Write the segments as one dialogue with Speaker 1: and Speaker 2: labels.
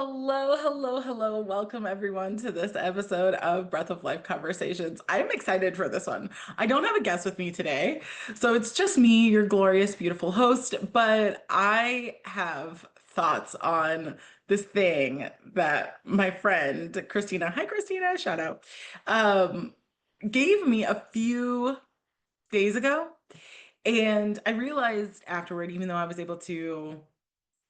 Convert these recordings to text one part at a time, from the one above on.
Speaker 1: Hello, hello, hello. Welcome everyone to this episode of Breath of Life Conversations. I'm excited for this one. I don't have a guest with me today, so it's just me, your glorious, beautiful host, but I have thoughts on this thing that my friend Christina, hi Christina, shout out, um, gave me a few days ago. And I realized afterward, even though I was able to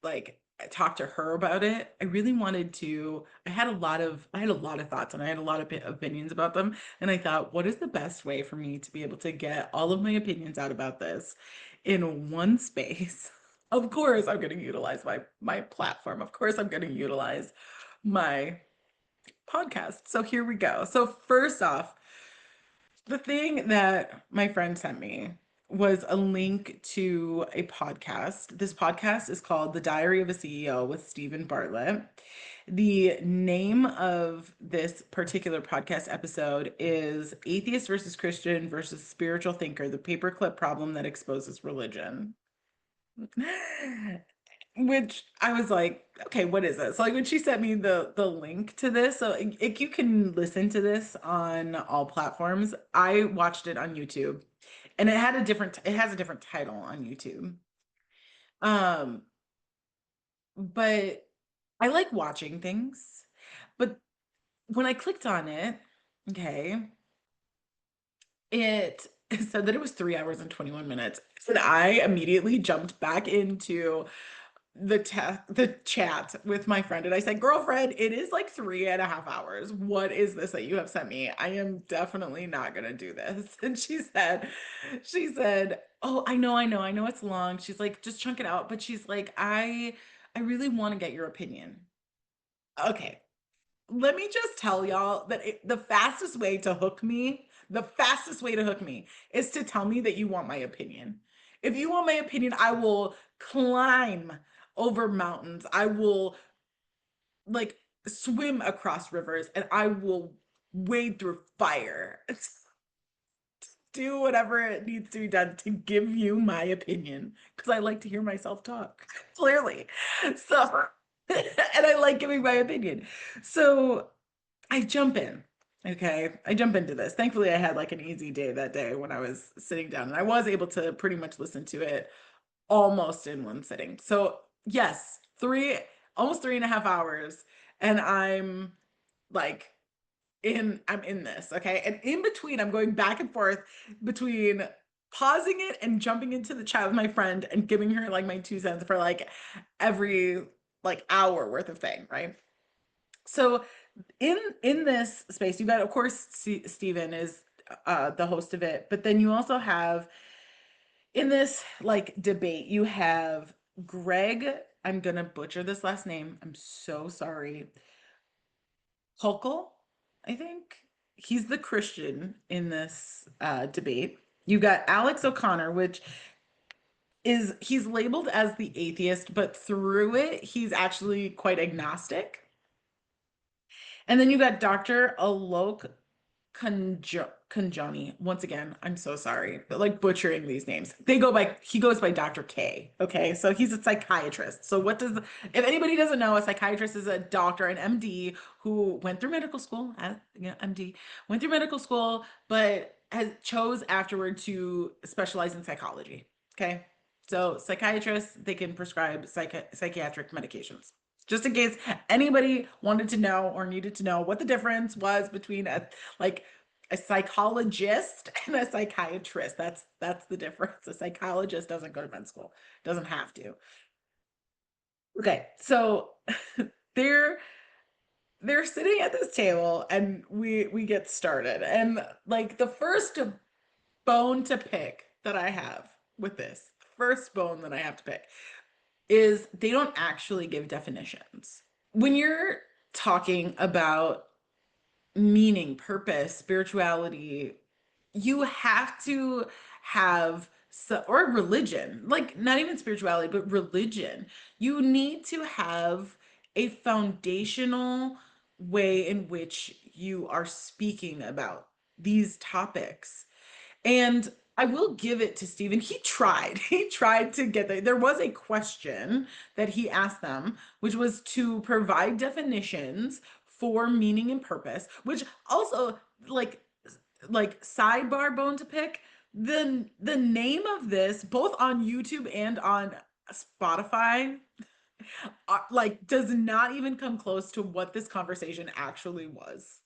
Speaker 1: like talk to her about it, I really wanted to. I had a lot of thoughts and I had a lot of opinions about them. And I thought, what is the best way for me to be able to get all of my opinions out about this in one space? Of course, I'm going to utilize my platform. Of course, I'm going to utilize my podcast. So here we go. So first off, the thing that my friend sent me was a link to a podcast. This podcast is called The Diary of a CEO with Stephen Bartlett. The name of this particular podcast episode is Atheist versus Christian versus Spiritual Thinker, the paperclip problem that exposes religion. Which I was like, okay, what is this? Like when she sent me the link to this, so you can listen to this on all platforms. I watched it on YouTube, and it has a different title on YouTube. Um, but I like watching things. But when I clicked on it, okay, it said that it was 3 hours and 21 minutes. And I immediately jumped back into the chat with my friend and I said, girlfriend, it is like 3.5 hours. What is this that you have sent me? I am definitely not gonna do this. And she said, oh, I know it's long. She's like, just chunk it out. But she's like, I really want to get your opinion. Okay, let me just tell y'all that the fastest way to hook me is to tell me that you want my opinion. If you want my opinion, I will climb over mountains. I will like swim across rivers and I will wade through fire. Do whatever it needs to be done to give you my opinion because I like to hear myself talk, clearly. So, and I like giving my opinion. So I jump in. Okay. I jump into this. Thankfully, I had like an easy day that day when I was sitting down and I was able to pretty much listen to it almost in one sitting. So, yes, almost 3.5 hours. And like, I'm in this. Okay. And in between, I'm going back and forth between pausing it and jumping into the chat with my friend and giving her like my 2 cents for like every like hour worth of thing. Right. So, in this space, you got, of course, Stephen is the host of it, but then you also have in this like debate, you have Greg. I'm gonna butcher this last name. I'm so sorry. Holkel, I think he's the Christian in this debate. You got Alex O'Connor, which is he's labeled as the atheist, but through it, he's actually quite agnostic. And then you got Dr. Alok Kanjani. Once again, I'm so sorry, but like butchering these names. He goes by Dr. K. Okay. So he's a psychiatrist. So if anybody doesn't know, a psychiatrist is a doctor, an MD who went through medical school, MD, went through medical school, but has chose afterward to specialize in psychology. Okay. So psychiatrists, they can prescribe psychiatric medications. Just in case anybody wanted to know or needed to know what the difference was between like a psychologist and a psychiatrist. That's the difference. A psychologist doesn't go to med school, doesn't have to. Okay, so they're they're sitting at this table and we get started. And like the first bone to pick that I have with this, first bone that I have to pick is they don't actually give definitions. When you're talking about meaning, purpose, spirituality, you have to have or religion, like not even spirituality, but religion. You need to have a foundational way in which you are speaking about these topics. And I will give it to Stephen. He tried. He tried to get there. There was a question that he asked them, which was to provide definitions for meaning and purpose, which also like sidebar bone to pick. The name of this, both on YouTube and on Spotify, like does not even come close to what this conversation actually was.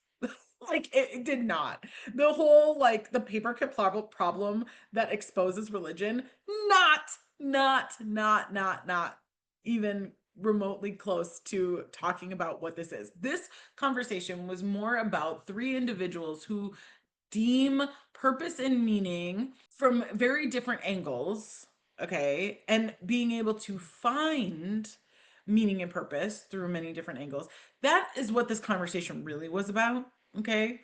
Speaker 1: Like it did not. The whole like the paperclip problem that exposes religion, not not even remotely close to talking about what this is. This conversation was more about three individuals who deem purpose and meaning from very different angles, okay, and being able to find meaning and purpose through many different angles. That is what this conversation really was about, okay?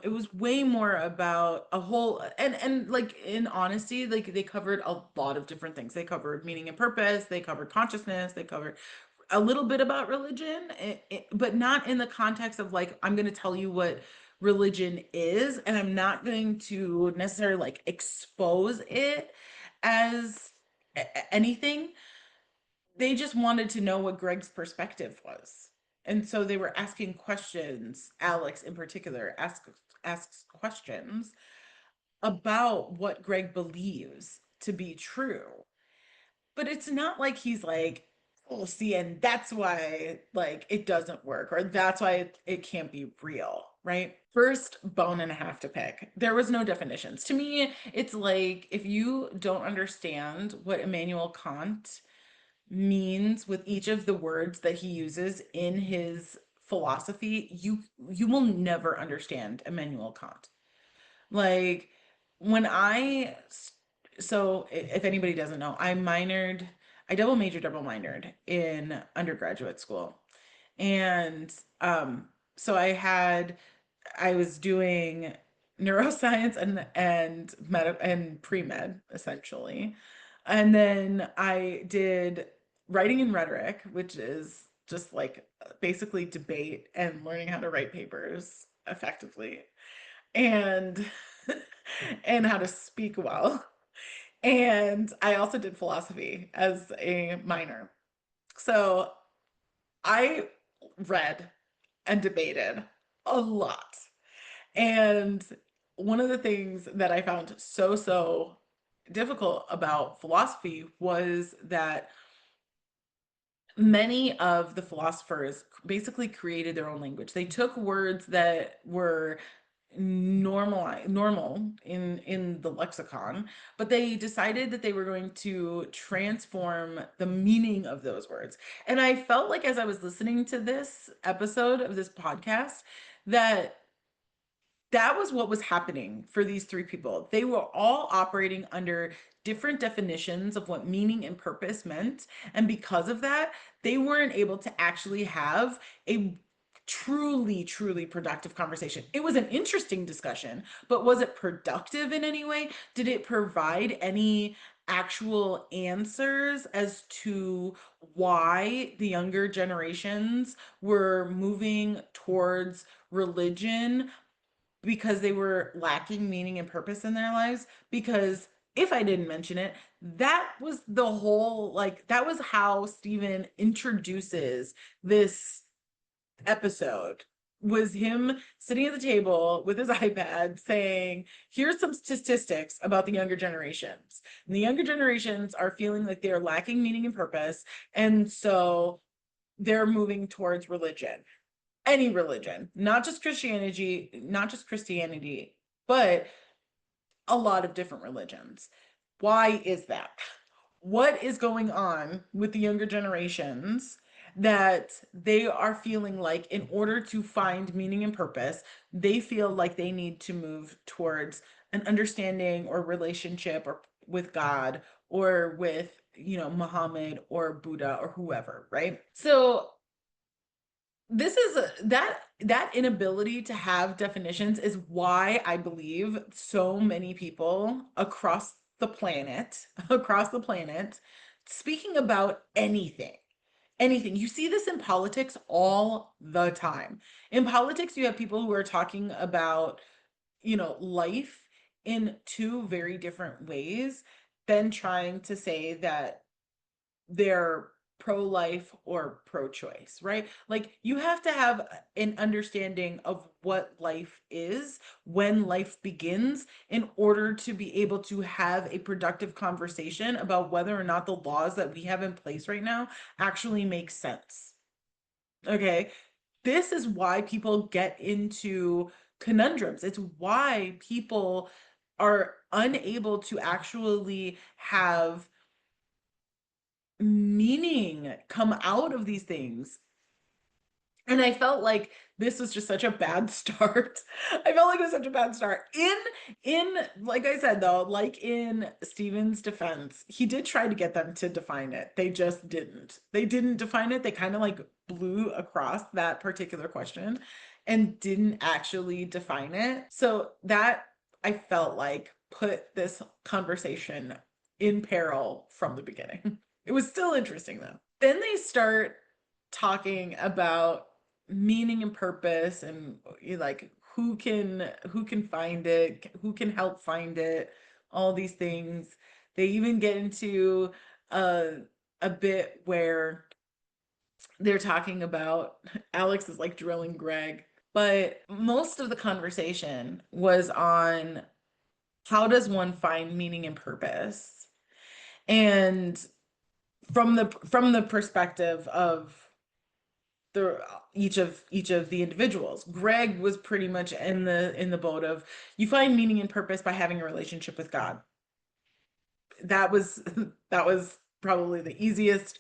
Speaker 1: It was way more about a whole and like in honesty, like they covered a lot of different things. They covered meaning and purpose, they covered consciousness, they covered a little bit about religion, but not in the context of like, I'm going to tell you what religion is, and I'm not going to necessarily like expose it as anything. They just wanted to know what Greg's perspective was. And so they were asking questions. Alex, in particular, asks questions about what Greg believes to be true. But it's not like he's like, oh, see, and that's why like it doesn't work, or that's why it can't be real, right? First bone and a half to pick. There was no definitions. To me, it's like if you don't understand what Immanuel Kant means with each of the words that he uses in his philosophy, you will never understand Immanuel Kant. Like when so if anybody doesn't know, I double minored in undergraduate school. And so I was doing neuroscience and pre-med essentially. And then I did writing and rhetoric, which is just like basically debate and learning how to write papers effectively and and how to speak well. And I also did philosophy as a minor. So I read and debated a lot. And one of the things that I found so difficult about philosophy was that many of the philosophers basically created their own language. They took words that were normal in the lexicon, but they decided that they were going to transform the meaning of those words. And I felt like as I was listening to this episode of this podcast that that was what was happening for these three people. They were all operating under different definitions of what meaning and purpose meant. And because of that, they weren't able to actually have a truly productive conversation. It was an interesting discussion, but was it productive in any way? Did it provide any actual answers as to why the younger generations were moving towards religion because they were lacking meaning and purpose in their lives? Because if I didn't mention it, that was the whole, like, that was how Stephen introduces this episode, was him sitting at the table with his iPad saying, here's some statistics about the younger generations. And the younger generations are feeling like they're lacking meaning and purpose. And so they're moving towards religion, any religion, not just Christianity, but a lot of different religions. Why is that? What is going on with the younger generations that they are feeling like in order to find meaning and purpose, they feel like they need to move towards an understanding or relationship or with God or with, Muhammad or Buddha or whoever, right? So this is that inability to have definitions is why I believe so many people across the planet speaking about anything. You see this in politics all the time. In politics, you have people who are talking about, life in two very different ways than trying to say that they're pro-life or pro-choice, right? Like you have to have an understanding of what life is, when life begins, in order to be able to have a productive conversation about whether or not the laws that we have in place right now actually make sense. Okay? This is why people get into conundrums. It's why people are unable to actually have meaning come out of these things. And I felt like this was just such a bad start. I felt like it was such a bad start. In like I said though, like in Stephen's defense, he did try to get them to define it. They just didn't. They didn't define it. They kind of like blew across that particular question and didn't actually define it. So that I felt like put this conversation in peril from the beginning. It was still interesting though. Then they start talking about meaning and purpose and like who can find it, who can help find it, all these things. They even get into a a bit where they're talking about Alex is like drilling Greg, but most of the conversation was on how does one find meaning and purpose? And from the perspective of the each of the individuals. Greg was pretty much in the boat of you find meaning and purpose by having a relationship with God. That was that was probably the easiest.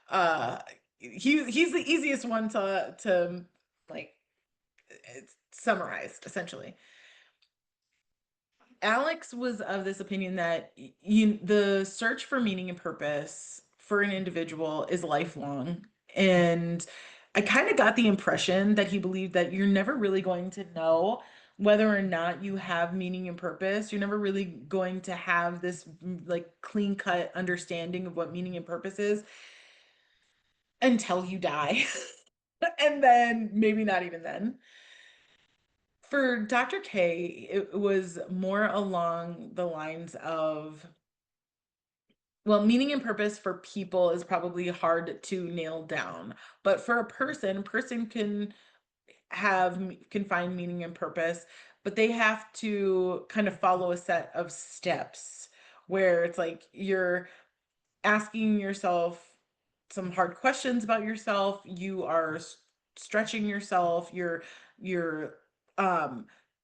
Speaker 1: Uh, he's the easiest one to like summarize essentially. Alex was of this opinion that the search for meaning and purpose for an individual is lifelong. And I kind of got the impression that he believed that you're never really going to know whether or not you have meaning and purpose. You're never really going to have this like clean cut understanding of what meaning and purpose is until you die. And then maybe not even then. For Dr. K, it was more along the lines of, well, meaning and purpose for people is probably hard to nail down, but for a person can find meaning and purpose, but they have to kind of follow a set of steps where it's like you're asking yourself some hard questions about yourself, you are stretching yourself, you're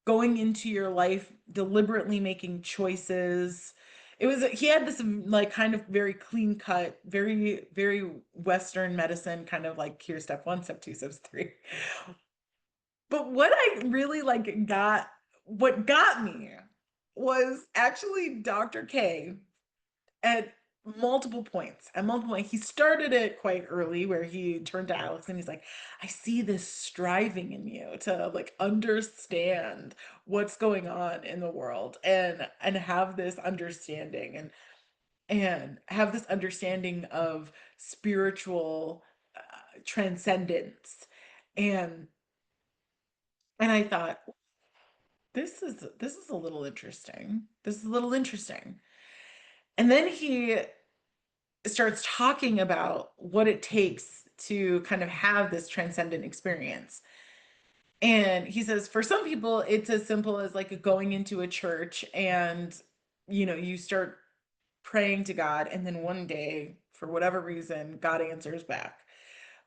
Speaker 1: going into your life deliberately making choices. He had this like kind of very clean cut, very Western medicine kind of like here step one, step two, step three. But what got me was actually Dr. K at multiple points. At multiple points, he started it quite early where he turned to Alex and he's like, I see this striving in you to like understand what's going on in the world and have this understanding and have this understanding of spiritual transcendence. And and I thought, this is a little interesting. This is a little interesting. And then he starts talking about what it takes to kind of have this transcendent experience. And he says, for some people, it's as simple as like going into a church and, you start praying to God, and then one day, for whatever reason, God answers back.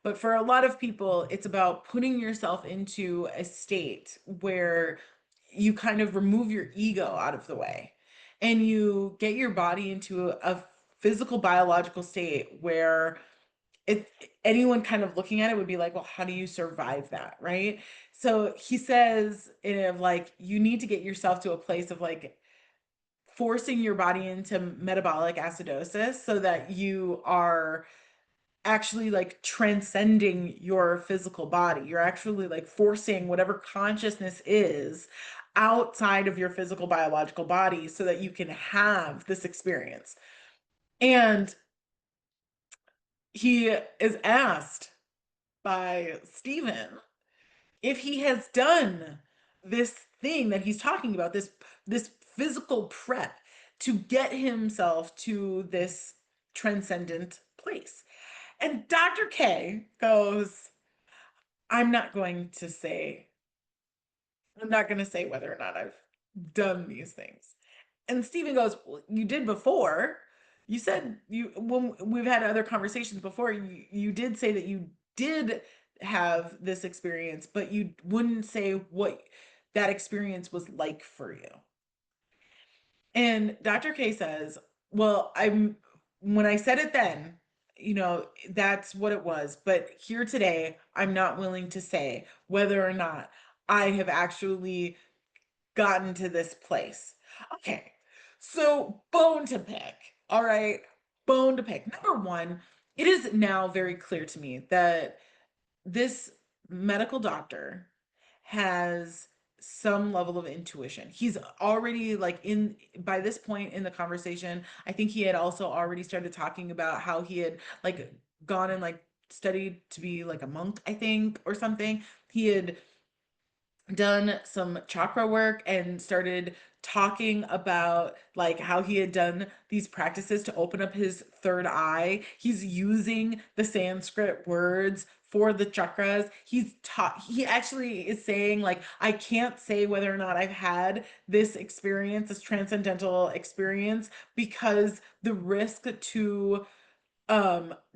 Speaker 1: But for a lot of people, it's about putting yourself into a state where you kind of remove your ego out of the way and you get your body into a physical biological state where it anyone kind of looking at it would be like, well, how do you survive that, right? So he says, like you need to get yourself to a place of like forcing your body into metabolic acidosis so that you are actually like transcending your physical body. You're actually like forcing whatever consciousness is outside of your physical biological body so that you can have this experience. And he is asked by Stephen if he has done this thing that he's talking about, this physical prep to get himself to this transcendent place. And Dr. K goes, I'm not going to say, I'm not going to say whether or not I've done these things. And Stephen goes, well, you did before. You said you, when we've had other conversations before, you did say that you did have this experience, but you wouldn't say what that experience was like for you. And Dr. K says, well, when I said it then, that's what it was. But here today, I'm not willing to say whether or not I have actually gotten to this place. Okay, so bone to pick. All right, bone to pick. Number one, it is now very clear to me that this medical doctor has some level of intuition. He's already like in by this point in the conversation, I think he had also already started talking about how he had like gone and like studied to be like a monk, I think, or something. He had done some chakra work and started talking about like how he had done these practices to open up his third eye. He's using the Sanskrit words for the chakras. He actually is saying like I can't say whether or not I've had this experience, this transcendental experience, because the risk to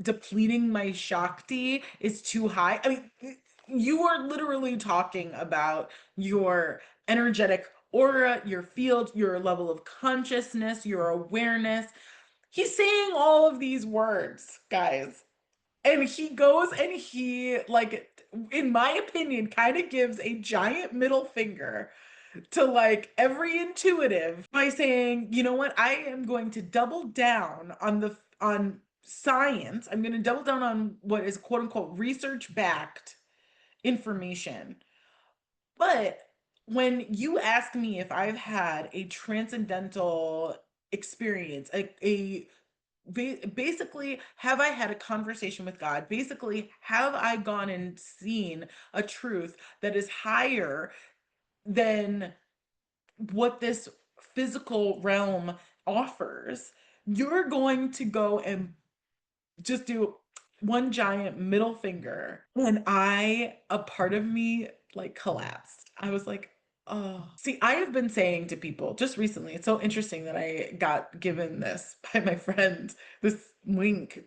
Speaker 1: depleting my Shakti is too high. I mean, you are literally talking about your energetic aura, your field, your level of consciousness, your awareness. He's saying all of these words, guys. And he goes and he, like, in my opinion, kind of gives a giant middle finger to like every intuitive by saying, you know what, I am going to double down on science. I'm going to double down on what is quote unquote research backed information. But when you ask me if I've had a transcendental experience, basically, have I had a conversation with God? Basically, have I gone and seen a truth that is higher than what this physical realm offers? You're going to go and just do one giant middle finger. And a part of me like collapsed. I was like, oh. See, I have been saying to people just recently, it's so interesting that I got given this by my friend, this wink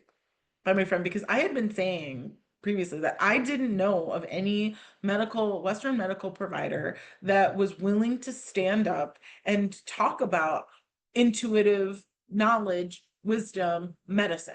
Speaker 1: by my friend, because I had been saying previously that I didn't know of any Western medical provider that was willing to stand up and talk about intuitive knowledge, wisdom, medicine.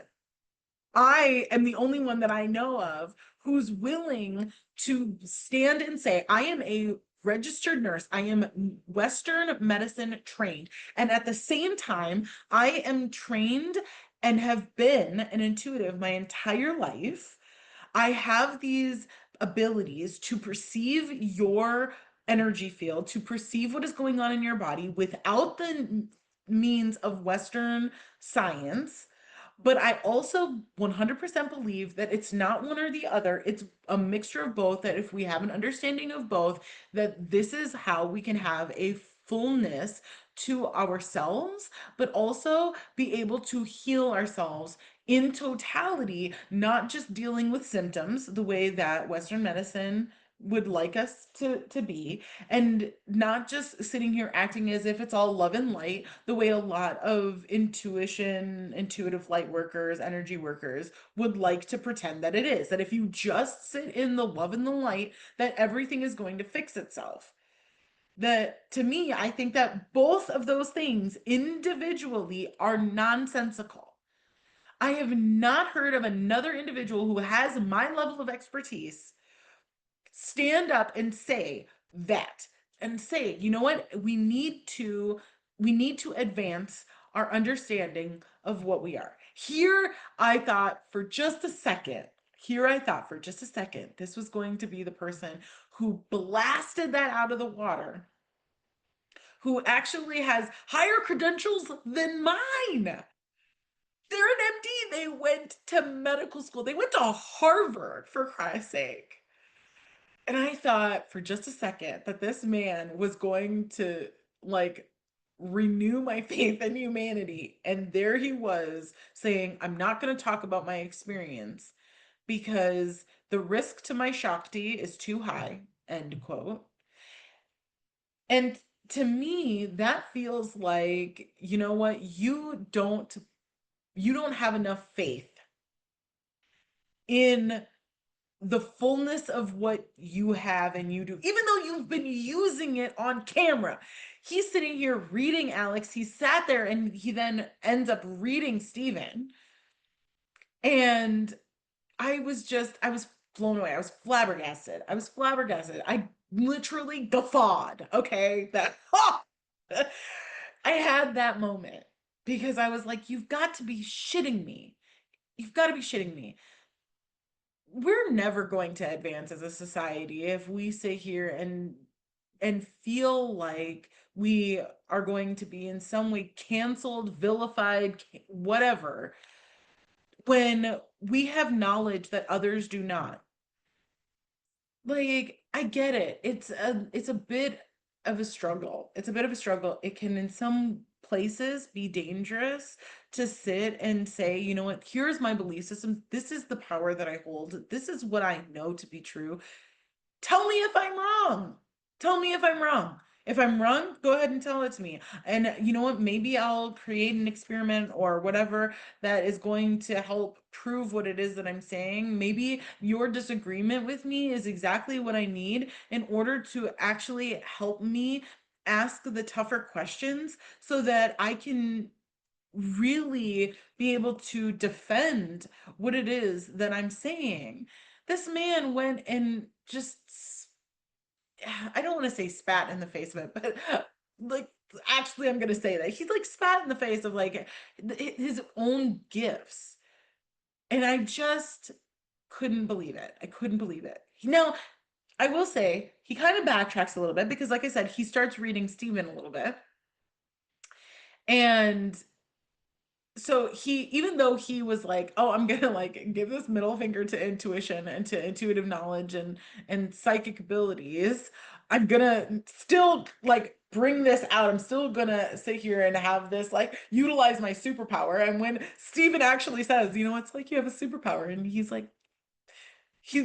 Speaker 1: I am the only one that I know of who's willing to stand and say, I am a registered nurse. I am Western medicine trained. And at the same time, I am trained and have been an intuitive my entire life. I have these abilities to perceive your energy field, to perceive what is going on in your body without the means of Western science. But I also 100% believe that it's not one or the other. It's a mixture of both, that if we have an understanding of both, that this is how we can have a fullness to ourselves, but also be able to heal ourselves in totality, not just dealing with symptoms the way that Western medicine would like us to be, and not just sitting here acting as if it's all love and light the way a lot of intuitive light workers, energy workers would like to pretend that it is, that if you just sit in the love and the light, that everything is going to fix itself. That to me, I think that both of those things individually are nonsensical. I have not heard of another individual who has my level of expertise stand up and say that, and say, you know what, we need to advance our understanding of what we are. Here I thought for just a second this was going to be the person who blasted that out of the water, who actually has higher credentials than mine. They're an MD. They went to medical school. They went to Harvard, for Christ's sake. And I thought for just a second that this man was going to like renew my faith in humanity. And there he was saying, I'm not going to talk about my experience because the risk to my Shakti is too high, end quote. And to me, that feels like, you know what, you don't have enough faith in the fullness of what you have and you do, even though you've been using it on camera. He's sitting here reading Alex. He sat there and he then ends up reading Stephen. And I was blown away. I was flabbergasted. I was flabbergasted. I literally guffawed. Okay. I had that moment because I was like, you've got to be shitting me. You've got to be shitting me. We're never going to advance as a society if we sit here and feel like we are going to be in some way canceled, vilified, whatever, when we have knowledge that others do not. Like, I get it. It's a bit of a struggle. It's a bit of a struggle. It can in some places be dangerous to sit and say, you know what, here's my belief system. This is the power that I hold. This is what I know to be true. Tell me if I'm wrong. Tell me if I'm wrong. If I'm wrong, go ahead and tell it to me. And you know what? Maybe I'll create an experiment or whatever that is going to help prove what it is that I'm saying. Maybe your disagreement with me is exactly what I need in order to actually help me ask the tougher questions so that I can really be able to defend what it is that I'm saying. This man went and just, I don't want to say spat in the face of it, but like, actually, I'm going to say that. He like spat in the face of like his own gifts. And I just couldn't believe it. I couldn't believe it. Now, I will say he kind of backtracks a little bit because, like I said, he starts reading Stephen a little bit. And so he, even though he was like, oh, I'm gonna like give this middle finger to intuition and to intuitive knowledge and psychic abilities, I'm gonna still like bring this out. I'm still gonna sit here and have this like utilize my superpower. And when Stephen actually says, you know, it's like you have a superpower, and he's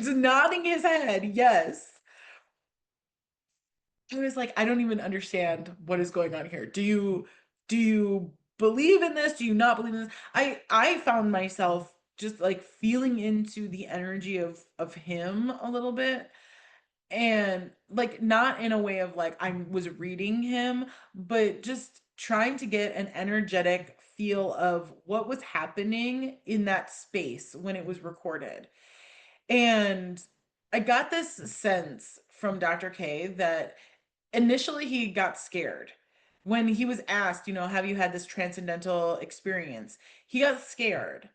Speaker 1: nodding his head, yes. I was like, I don't even understand what is going on here. Do you believe in this? Do you not believe in this? I found myself just like feeling into the energy of him a little bit, and like not in a way of like I was reading him, but just trying to get an energetic feel of what was happening in that space when it was recorded. And I got this sense from Dr. K that initially he got scared when he was asked, you know, have you had this transcendental experience? He got scared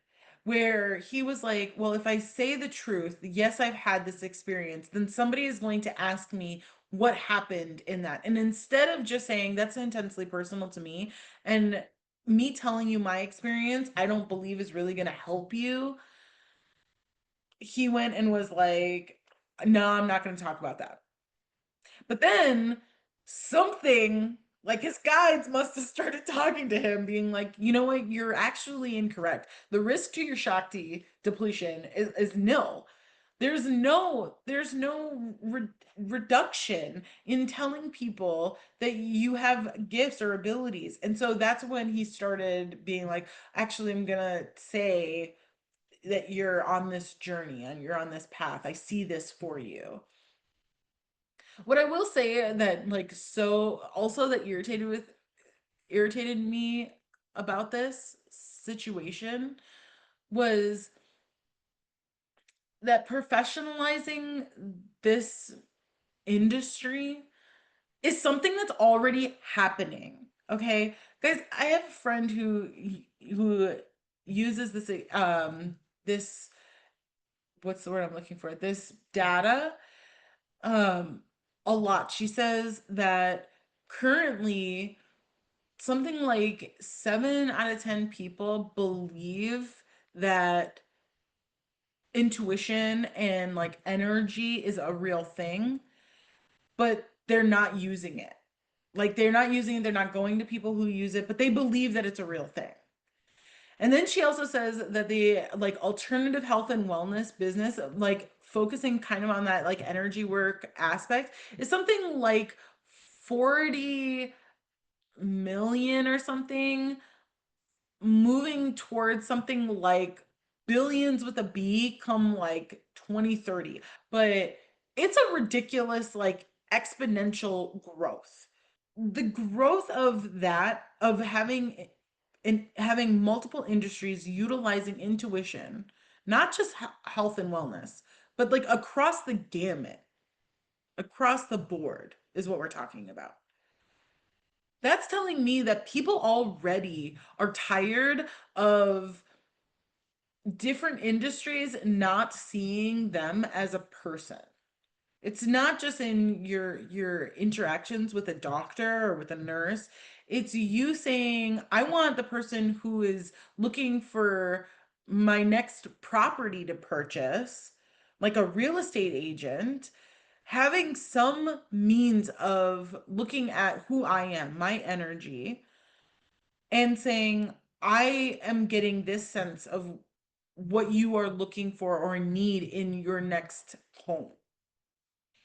Speaker 1: where he was like, well, if I say the truth, yes, I've had this experience, then somebody is going to ask me what happened in that. And instead of just saying that's intensely personal to me and me telling you my experience, I don't believe is really going to help you, he went and was like, no, I'm not going to talk about that. But then something like his guides must have started talking to him, being like, you know what, you're actually incorrect. The risk to your Shakti depletion is nil. There's no reduction in telling people that you have gifts or abilities. And so that's when he started being like, actually, I'm gonna say that you're on this journey and you're on this path. I see this for you. What I will say that like so also that irritated me about this situation was that professionalizing this industry is something that's already happening. Okay? Guys, I have a friend who uses this, what's the word I'm looking for? This data um a lot. She says that currently something like 7 out of 10 people believe that intuition and like energy is a real thing, but they're not using it. Like they're not using it, they're not going to people who use it, but they believe that it's a real thing. And then she also says that the like alternative health and wellness business, like focusing kind of on that like energy work aspect, is something like 40 million or something, moving towards something like billions with a B come like 2030. But it's a ridiculous, like exponential growth. The growth of that, of having and having multiple industries utilizing intuition, not just health and wellness, but like across the gamut, across the board is what we're talking about. That's telling me that people already are tired of different industries not seeing them as a person. It's not just in your interactions with a doctor or with a nurse. It's you saying, I want the person who is looking for my next property to purchase, like a real estate agent, having some means of looking at who I am, my energy, and saying, I am getting this sense of what you are looking for or need in your next home.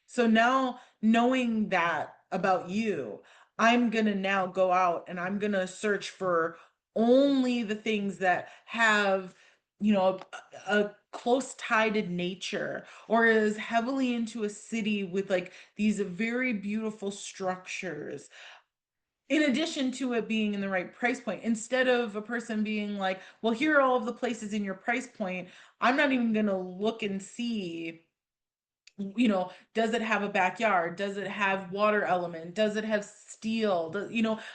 Speaker 1: So now knowing that about you, I'm going to now go out and I'm going to search for only the things that have, a close tied to nature or is heavily into a city with like these very beautiful structures. In addition to it being in the right price point, instead of a person being like, well, here are all of the places in your price point, I'm not even going to look and see, does it have a backyard, does it have water element, does it have steel,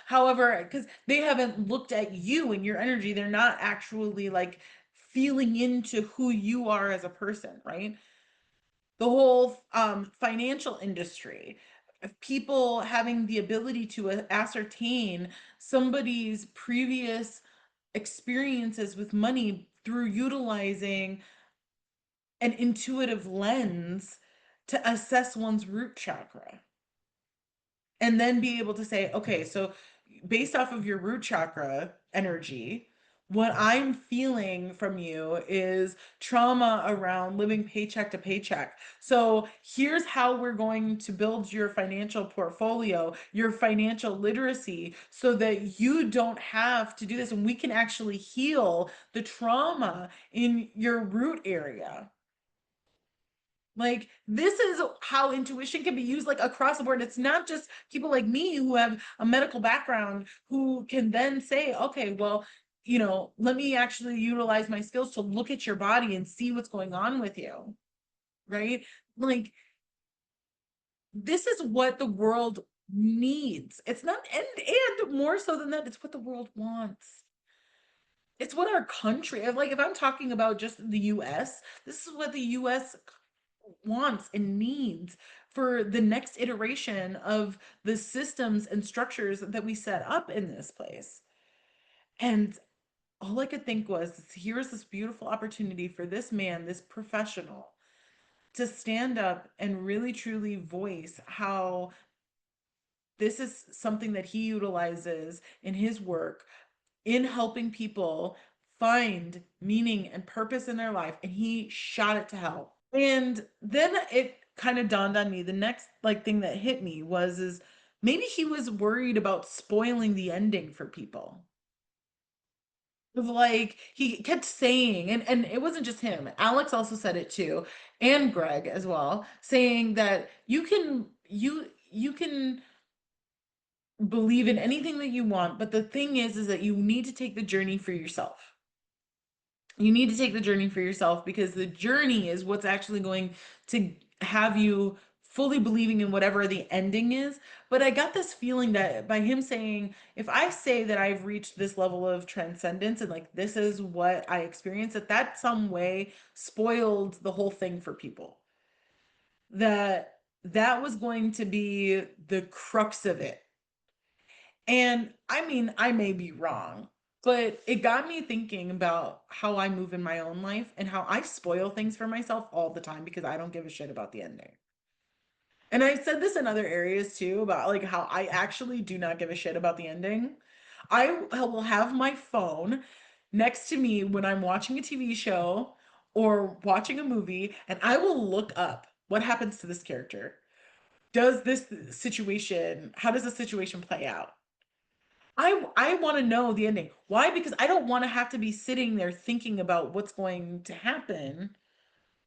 Speaker 1: however, because they haven't looked at you and your energy, they're not actually like feeling into who you are as a person, right? The whole financial industry of people having the ability to ascertain somebody's previous experiences with money through utilizing an intuitive lens to assess one's root chakra and then be able to say, okay, so based off of your root chakra energy, what I'm feeling from you is trauma around living paycheck to paycheck. So here's how we're going to build your financial portfolio, your financial literacy, so that you don't have to do this. And we can actually heal the trauma in your root area. Like this is how intuition can be used like across the board. It's not just people like me who have a medical background who can then say, okay, well, let me actually utilize my skills to look at your body and see what's going on with you. Right? Like this is what the world needs. It's not, and more so than that, it's what the world wants. It's what our country, like if I'm talking about just the US, this is what the US wants and needs for the next iteration of the systems and structures that we set up in this place. And all I could think was, here's this beautiful opportunity for this man, this professional, to stand up and really truly voice how this is something that he utilizes in his work in helping people find meaning and purpose in their life. And he shot it to hell. And then it kind of dawned on me. The next like thing that hit me was is maybe he was worried about spoiling the ending for people. Of like he kept saying, and it wasn't just him. Alex also said it too, and Greg as well, saying that you can believe in anything that you want, but the thing is that you need to take the journey for yourself. You need to take the journey for yourself because the journey is what's actually going to have you fully believing in whatever the ending is. But I got this feeling that by him saying, if I say that I've reached this level of transcendence and like this is what I experience, that some way spoiled the whole thing for people. That was going to be the crux of it. And I mean, I may be wrong, but it got me thinking about how I move in my own life and how I spoil things for myself all the time because I don't give a shit about the ending. And I've said this in other areas too about like how I actually do not give a shit about the ending. I will have my phone next to me when I'm watching a TV show or watching a movie, and I will look up what happens to this character. Does this situation, how does the situation play out? I want to know the ending. Why? Because I don't want to have to be sitting there thinking about what's going to happen,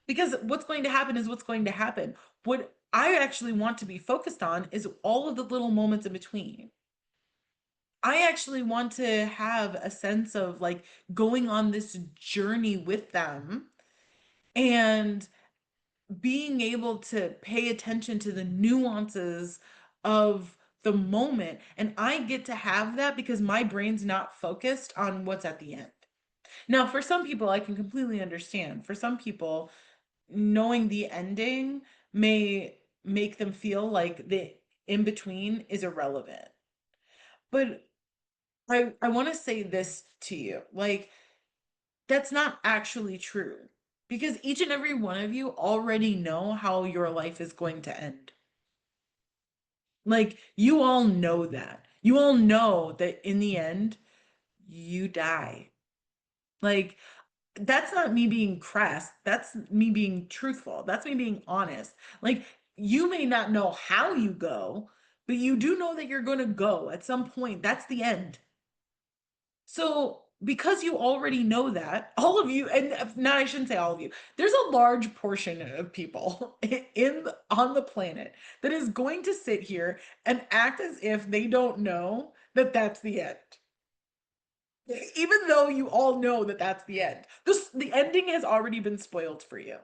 Speaker 1: because what's going to happen is what's going to happen. What I actually want to be focused on is all of the little moments in between. I actually want to have a sense of like going on this journey with them and being able to pay attention to the nuances of the moment. And I get to have that because my brain's not focused on what's at the end. Now, for some people, I can completely understand. For some people, knowing the ending may make them feel like the in between is irrelevant. But I want to say this to you. Like, that's not actually true. Because each and every one of you already know how your life is going to end. Like, you all know that. You all know that in the end, you die. Like, that's not me being crass. That's me being truthful. That's me being honest. Like, you may not know how you go, but you do know that you're going to go at some point. That's the end. So, because you already know that, all of you, and now I shouldn't say all of you, there's a large portion of people on the planet that is going to sit here and act as if they don't know that that's the end. Even though you all know that that's the end. The ending has already been spoiled for you.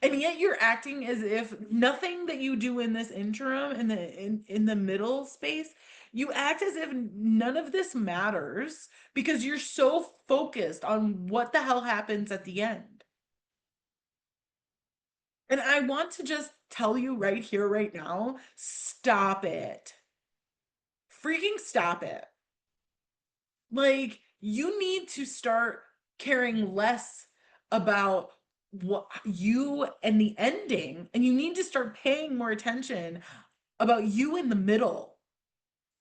Speaker 1: And yet you're acting as if nothing that you do in this interim in the middle space, you act as if none of this matters because you're so focused on what the hell happens at the end. And I want to just tell you right here right now, stop it. Freaking stop it. Like, you need to start caring less about what you and the ending, and you need to start paying more attention about you in the middle.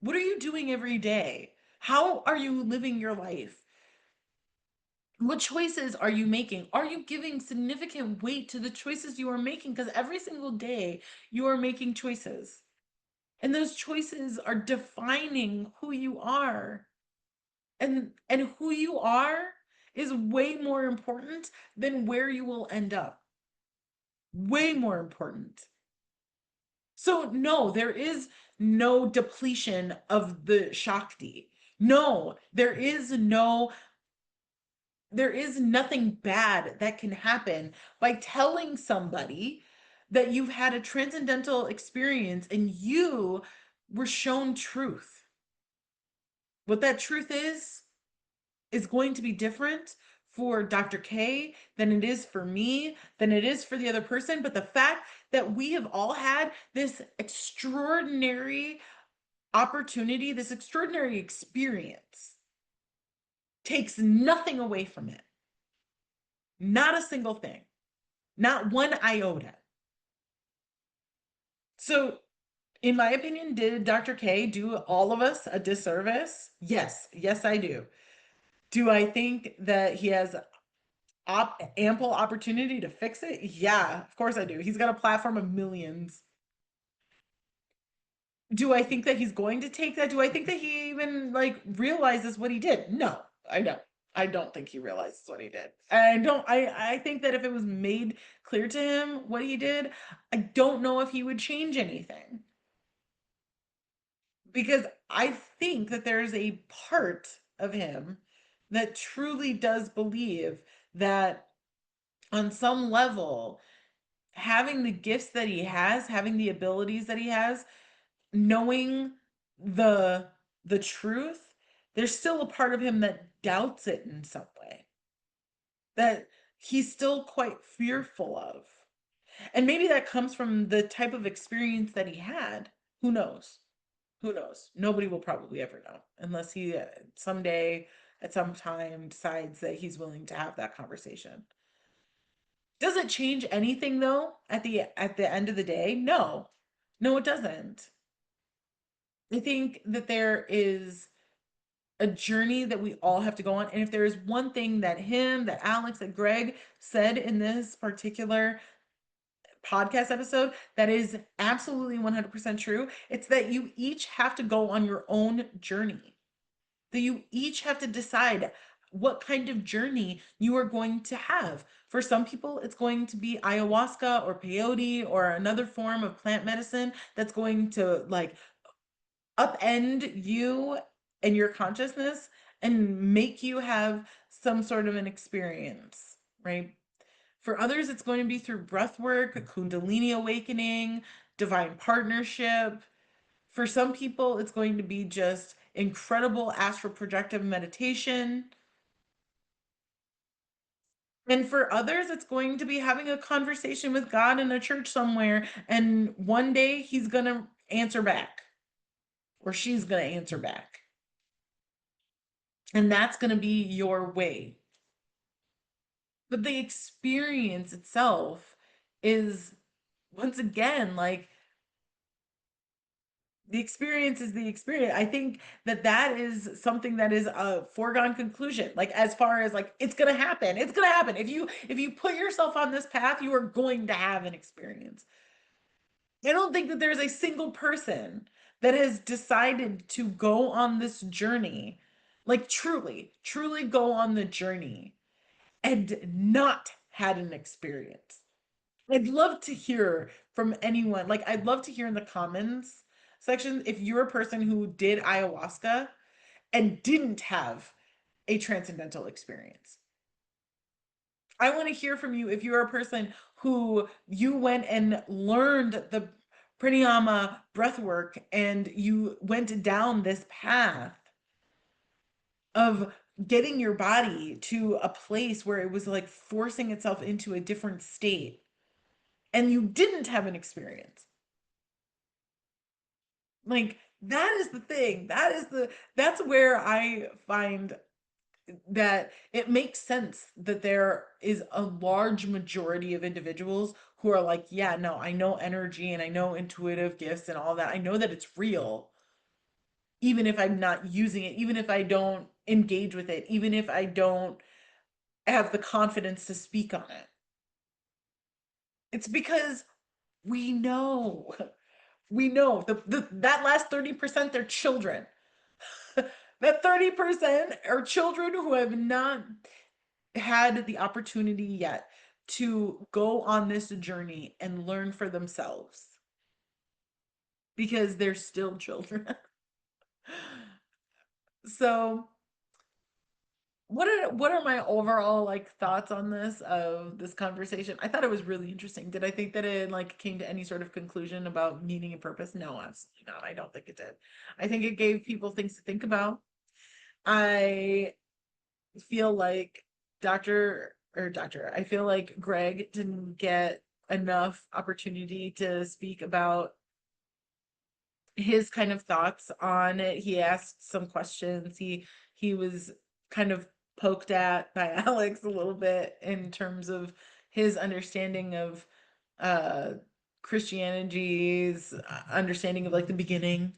Speaker 1: What are you doing every day? How are you living your life? What choices are you making? Are you giving significant weight to the choices you are making? Because every single day you are making choices, and those choices are defining who you are. And who you are is way more important than where you will end up. Way more important. So no, there is no depletion of the Shakti. No, there is nothing bad that can happen by telling somebody that you've had a transcendental experience and you were shown truth. What that truth is going to be different for Dr. K than it is for me, than it is for the other person. But the fact that we have all had this extraordinary opportunity, this extraordinary experience, takes nothing away from it. Not a single thing, not one iota. So, in my opinion, did Dr. K do all of us a disservice? Yes, yes, I do. Do I think that he has ample opportunity to fix it? Yeah, of course I do. He's got a platform of millions. Do I think that he's going to take that? Do I think that he even like realizes what he did? No, I don't. I don't think he realizes what he did. I think that if it was made clear to him what he did, I don't know if he would change anything. Because I think that there's a part of him that truly does believe that on some level having the gifts that he has, having the abilities that he has, knowing the the truth, there's still a part of him that doubts it in some way. That he's still quite fearful of. And maybe that comes from the type of experience that he had. Who knows? Who knows? Nobody will probably ever know unless he someday at some time decides that he's willing to have that conversation. Does it change anything though at the end of the day? No. No, it doesn't. I think that there is a journey that we all have to go on. And if there is one thing that him, that Alex, that Greg said in this particular podcast episode that is absolutely 100% true, it's that you each have to go on your own journey. That you each have to decide what kind of journey you are going to have. For some people, it's going to be ayahuasca or peyote or another form of plant medicine that's going to like upend you and your consciousness and make you have some sort of an experience, right? For others, it's going to be through breath work, kundalini awakening, divine partnership. For some people, it's going to be just incredible astral projective meditation. And for others, it's going to be having a conversation with God in a church somewhere. And one day he's going to answer back, or she's going to answer back. And that's going to be your way. But the experience itself is, once again, like the experience is the experience. I think that that is something that is a foregone conclusion. Like as far as like it's going to happen. It's going to happen. If you put yourself on this path, you are going to have an experience. I don't think that there's a single person that has decided to go on this journey, like truly go on the journey and not had an experience. I'd love to hear from anyone. Like, I'd love to hear in the comments section if you're a person who did ayahuasca and didn't have a transcendental experience. I want to hear from you if you're a person who you went and learned the pranayama breath work and you went down this path of getting your body to a place where it was like forcing itself into a different state and you didn't have an experience. Like that is the thing. That's where I find that it makes sense that there is a large majority of individuals who are like, yeah, no, I know energy and I know intuitive gifts and all that. I know that it's real, even if I'm not using it, even if I don't engage with it, even if I don't have the confidence to speak on it. It's because we know, we know that last 30%, they're children. That 30% are children who have not had the opportunity yet to go on this journey and learn for themselves because they're still children. So, what are my overall like thoughts on this conversation? I thought it was really interesting. Did I think that it like came to any sort of conclusion about meaning and purpose? No, absolutely not. I don't think it did. I think it gave people things to think about. I feel like I feel like Greg didn't get enough opportunity to speak about his kind of thoughts on it. He asked some questions. He was kind of poked at by Alex a little bit in terms of his understanding of uh Christianity's understanding of like the beginning.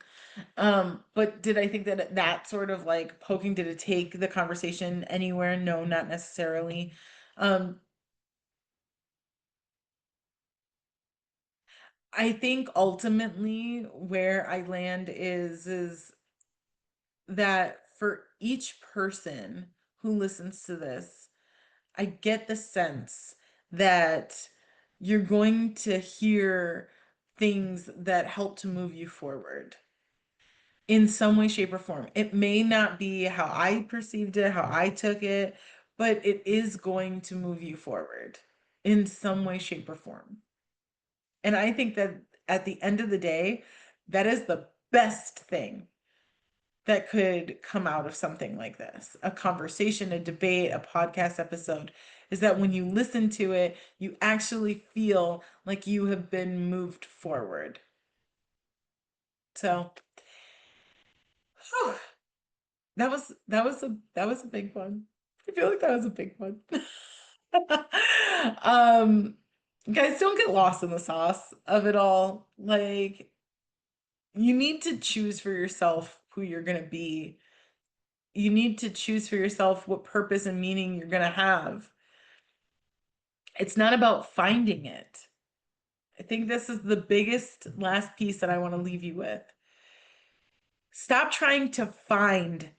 Speaker 1: But did I think that that sort of like poking, did it take the conversation anywhere? No, not necessarily. Um, I think ultimately where I land is that for each person who listens to this, I get the sense that you're going to hear things that help to move you forward in some way, shape, or form. It may not be how I perceived it, how I took it, but it is going to move you forward in some way, shape, or form. And I think that at the end of the day, that is the best thing that could come out of something like this, a conversation, a debate, a podcast episode, is that when you listen to it, you actually feel like you have been moved forward. So, whew, that was a big one. I feel like that was a big one. um Guys, don't get lost in the sauce of it all. Like, you need to choose for yourself who you're going to be. You need to choose for yourself what purpose and meaning you're going to have. It's not about finding it. I think this is the biggest last piece that I want to leave you with. Stop trying to find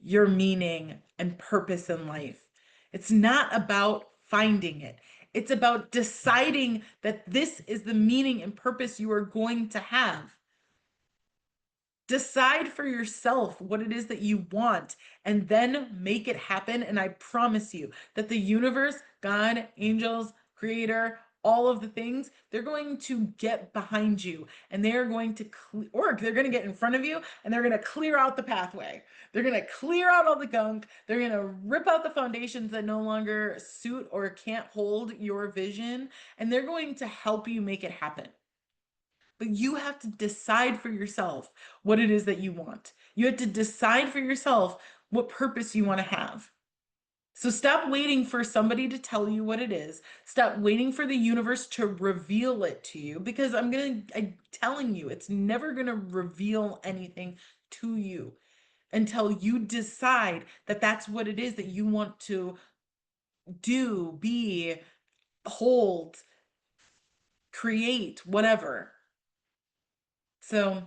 Speaker 1: your meaning and purpose in life. It's not about finding it. It's about deciding that this is the meaning and purpose you are going to have. Decide for yourself what it is that you want and then make it happen. And I promise you that the universe, God, angels, creator, all of the things, they're going to get behind you and they are going to they're going to get in front of you and they're going to clear out the pathway. They're going to clear out all the gunk. They're going to rip out the foundations that no longer suit or can't hold your vision. And they're going to help you make it happen. But you have to decide for yourself what it is that you want. You have to decide for yourself what purpose you want to have. So stop waiting for somebody to tell you what it is. Stop waiting for the universe to reveal it to you because I'm telling you, it's never going to reveal anything to you until you decide that that's what it is that you want to do, be, hold, create, whatever. So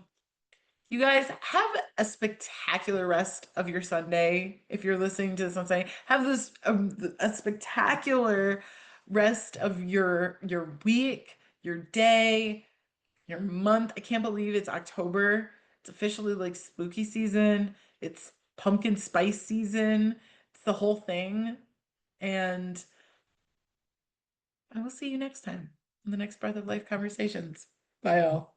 Speaker 1: you guys have a spectacular rest of your Sunday. If you're listening to this on Sunday, have this a spectacular rest of your week, your day, your month. I can't believe it's October. It's officially like spooky season. It's pumpkin spice season. It's the whole thing. And I will see you next time in the next Breath of Life conversations. Bye all.